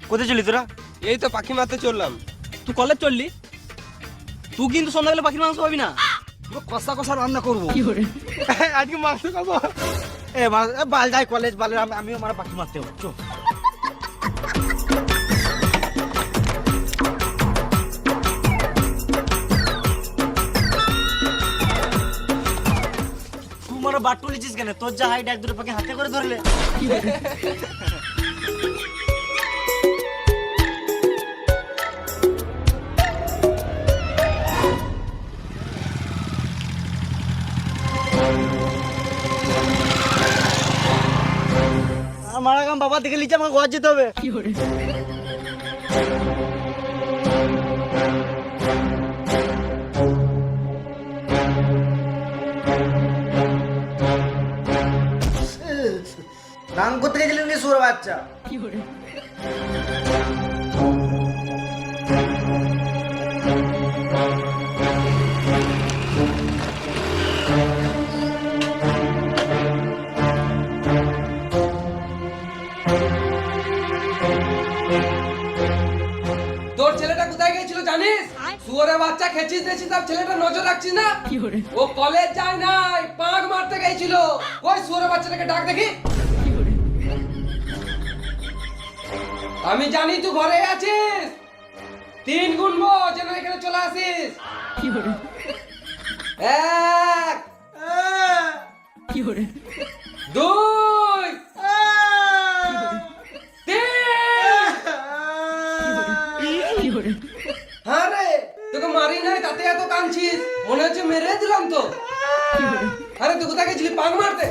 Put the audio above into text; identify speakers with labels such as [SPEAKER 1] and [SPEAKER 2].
[SPEAKER 1] কোথায় চলি তোরা?
[SPEAKER 2] এই তো পাখি মারতে চললাম।
[SPEAKER 3] তুই কলেজ চললি? তুই কিন্তু সন্ধ্যাবেলা পাখির মাংস পাবি না।
[SPEAKER 1] কষা কষা রান্না করবো।
[SPEAKER 2] আজকে মাংস খাবো।
[SPEAKER 1] বাল যাই কলেজ বালে আমিও আমার পাখি মারতে হবে। চো তুই বাট তুলেছিস কেন? তোর যা হাইট এক দুটো পাখি হাতে করে ধরলে। আমার আগাম বাবা দেখে লিচে আমাকে ঘর যেতে হবে। গান করতে গেছিলেন কি সুর বাচ্চা?
[SPEAKER 2] তোর ছেলেটা কোথায় গেছিল জানিস? শুয়োরের বাচ্চা খেছিস দেখছিস, তার ছেলেটা নজর রাখছিস না? ও কলেজ যায় নাই, পাঁক মারতে গেছিল। ওই শুয়োরের বাচ্চাটাকে ডাক দেখি। আমি জানি তুই ঘরে আছিস। 3 গুনবো যেন এখানে চলে আসিস। 1 2 3 হ্যাঁ রে, তোকে মারি নাই তাতে এত কাঁদছিস? মনে হচ্ছে মেরে দিলাম তো। আরে তুই কোথায় গেছিলি পাঁক মারতে?